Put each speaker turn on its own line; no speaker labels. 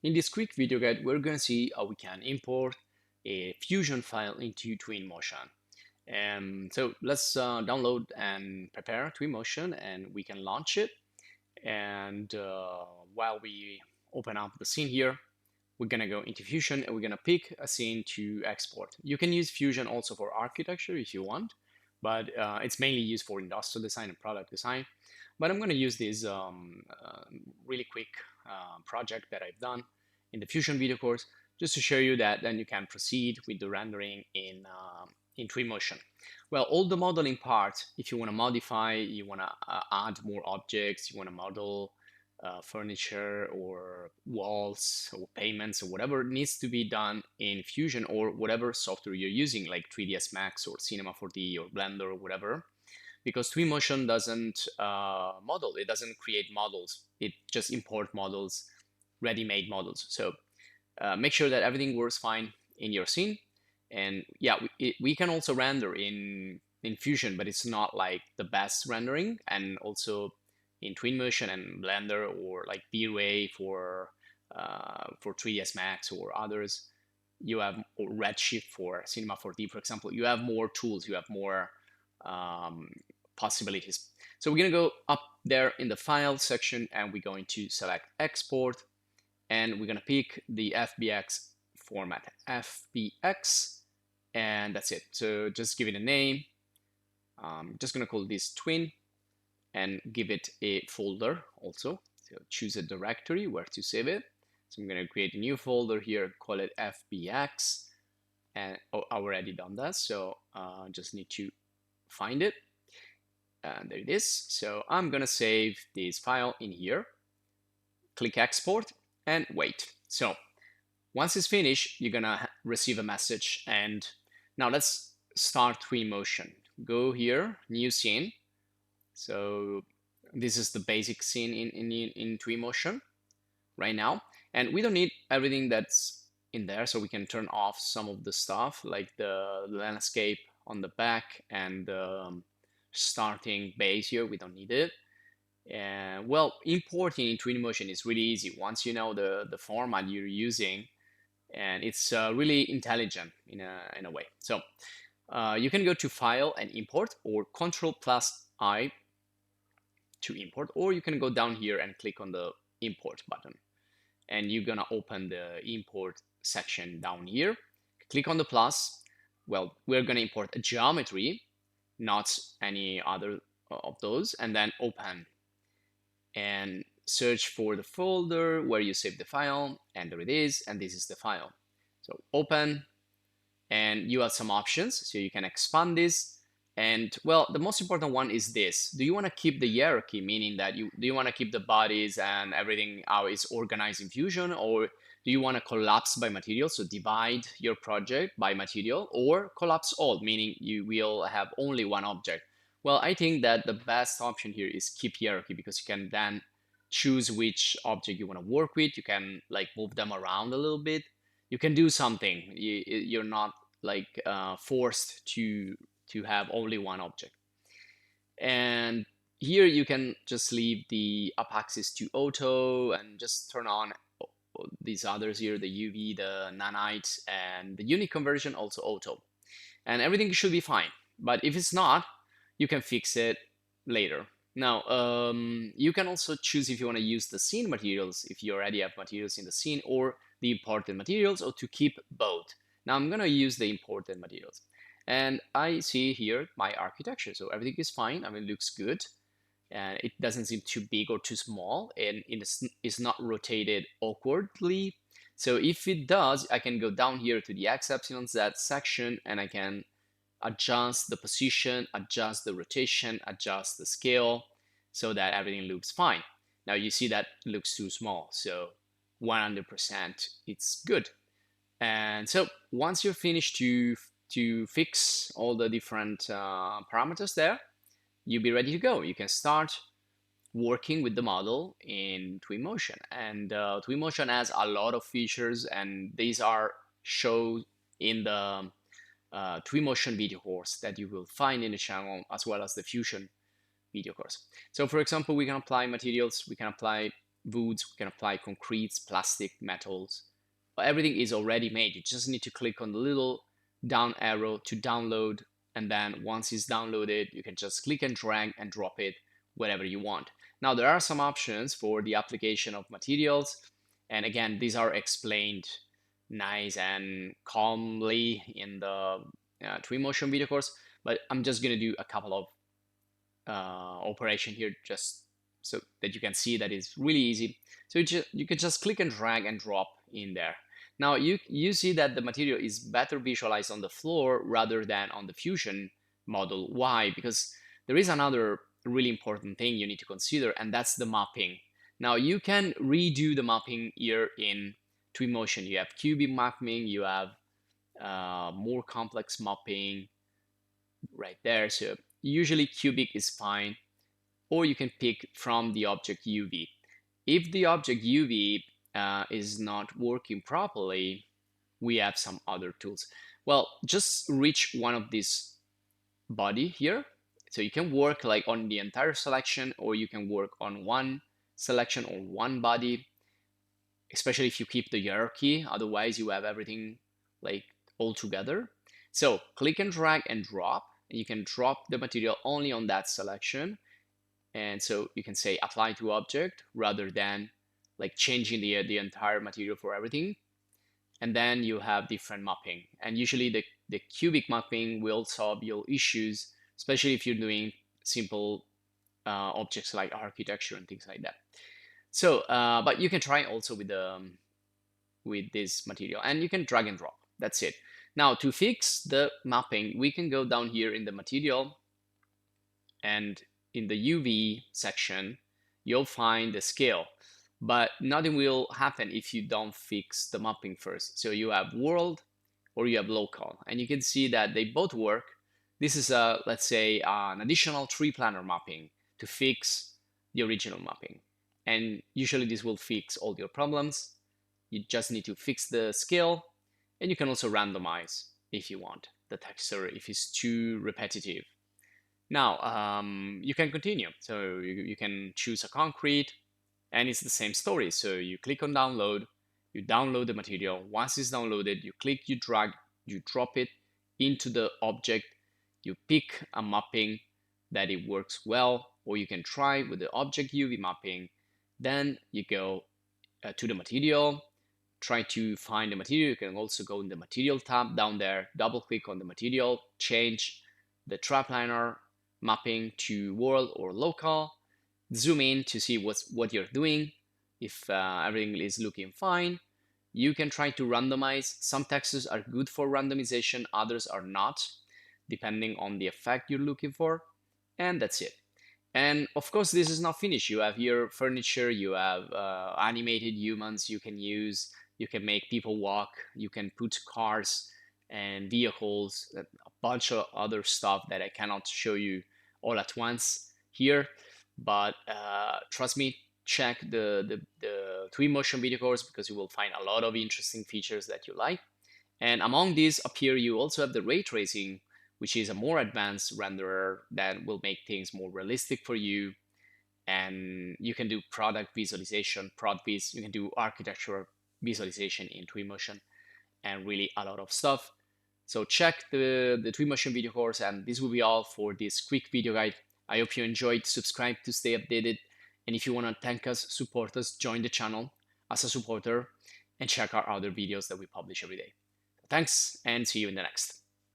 In this quick video guide, we're going to see how we can import a Fusion file into Twinmotion. So let's download and prepare Twinmotion, and we can launch it. And while we open up the scene here, we're going to go into Fusion and we're going to pick a scene to export. You can use Fusion also for architecture if you want, but it's mainly used for industrial design and product design. But I'm going to use this really quick project that I've done in the Fusion video course just to show you that then you can proceed with the rendering in Twinmotion. Well, all the modeling part, if you want to modify, you want to add more objects, you want to model furniture or walls or pavements or whatever needs to be done in Fusion or whatever software you're using, like 3ds Max or Cinema 4D or Blender or whatever. Because Twinmotion doesn't model, it doesn't create models, it just import models, ready-made models. So make sure that everything works fine in your scene. And yeah, we can also render in Fusion, but it's not like the best rendering. And also in Twinmotion and Blender or like V-Ray for 3ds Max or others, you have, or Redshift for Cinema 4D, for example, you have more tools, you have more possibilities. So we're going to go up there in the file section and we're going to select export, and we're going to pick the FBX format, FBX, and that's it. So just give it a name. Just going to call this Twin and give it a folder also. So choose a directory where to save it. So I'm going to create a new folder here, call it FBX, and I already done that. So just need to find it. And there it is. So I'm going to save this file in here, click export and wait. So once it's finished, you're going to receive a message. And now let's start Twinmotion. Go here, new scene. So this is the basic scene in Twinmotion right now. And we don't need everything that's in there, so we can turn off some of the stuff like the landscape on the back and starting base here. We don't need it. And well, importing in Twinmotion is really easy once you know the format you're using, and it's really intelligent in a way. So you can go to File and Import, or Ctrl+I to import, or you can go down here and click on the Import button, and you're gonna open the import section down here. Click on the plus. Well, we're gonna import a geometry, not any other of those, and then open and search for the folder where you save the file, and there it is, and this is the file. So open, and you have some options, so you can expand this. And well, the most important one is this: do you want to keep the hierarchy, meaning that do you want to keep the bodies and everything how it's organized in Fusion, or do you want to collapse by material, so divide your project by material, or collapse all, meaning you will have only one object? Well, I think that the best option here is keep hierarchy, because you can then choose which object you want to work with. You can like move them around a little bit. You can do something. You're not like forced to have only one object. And here you can just leave the up axis to auto and just turn on these others here, the UV, the nanite, and the unit conversion also auto. And everything should be fine. But if it's not, you can fix it later. Now, you can also choose if you want to use the scene materials, if you already have materials in the scene, or the imported materials, or to keep both. Now I'm going to use the imported materials. And I see here my architecture. So everything is fine. I mean, it looks good. And it doesn't seem too big or too small. And it's not rotated awkwardly. So if it does, I can go down here to the X, Y, Z section, and I can adjust the position, adjust the rotation, adjust the scale, so that everything looks fine. Now you see that looks too small. So 100% it's good. And so once you're finished to fix all the different parameters there, you'll be ready to go. You can start working with the model in Twinmotion. And Twinmotion has a lot of features, and these are shown in the Twinmotion video course that you will find in the channel, as well as the Fusion video course. So for example, we can apply materials, we can apply woods, we can apply concretes, plastic, metals. Everything is already made. You just need to click on the little down arrow to download, and then once it's downloaded, you can just click and drag and drop it wherever you want. Now, there are some options for the application of materials, and again, these are explained nice and calmly in the Twinmotion video course, but I'm just going to do a couple of operation here just so that you can see that it's really easy. So you can just click and drag and drop in there. Now you see that the material is better visualized on the floor rather than on the Fusion model. Why? Because there is another really important thing you need to consider, and that's the mapping. Now you can redo the mapping here in Twinmotion. You have cubic mapping, you have more complex mapping right there. So usually cubic is fine, or you can pick from the object UV. If the object UV is not working properly, we have some other tools. Well, just reach one of these body here. So you can work like on the entire selection, or you can work on one selection or one body, especially if you keep the hierarchy. Otherwise, you have everything like all together. So click and drag and drop, and you can drop the material only on that selection. And so you can say apply to object rather than like changing the entire material for everything. And then you have different mapping. And usually the cubic mapping will solve your issues, especially if you're doing simple objects like architecture and things like that. So, but you can try also with this material, and you can drag and drop. That's it. Now, to fix the mapping, we can go down here in the material, and in the UV section, you'll find the scale. But nothing will happen if you don't fix the mapping first. So you have world or you have local, and you can see that they both work. This is let's say an additional tree planner mapping to fix the original mapping. And usually this will fix all your problems. You just need to fix the scale, and you can also randomize if you want the texture if it's too repetitive. Now you can continue. So you can choose a concrete, and it's the same story. So you click on download, you download the material. Once it's downloaded, you click, you drag, you drop it into the object, you pick a mapping that it works well, or you can try with the object UV mapping. Then you go to the material, try to find the material. You can also go in the material tab down there, double click on the material, change the trapliner mapping to world or local, zoom in to see what you're doing. If everything is looking fine, you can try to randomize. Some textures are good for randomization, others are not, depending on the effect you're looking for. And that's it. And of course, this is not finished. You have here furniture, you have animated humans you can use, you can make people walk, you can put cars and vehicles, a bunch of other stuff that I cannot show you all at once here. But trust me, check the Twinmotion video course, because you will find a lot of interesting features that you like. And among these up here, you also have the ray tracing, which is a more advanced renderer that will make things more realistic for you. And you can do product visualization, prod-vis, you can do architectural visualization in Twinmotion, and really a lot of stuff. So check the Twinmotion video course, and this will be all for this quick video guide. I hope you enjoyed. Subscribe to stay updated. And if you want to thank us, support us, join the channel as a supporter, and check our other videos that we publish every day. Thanks, and see you in the next.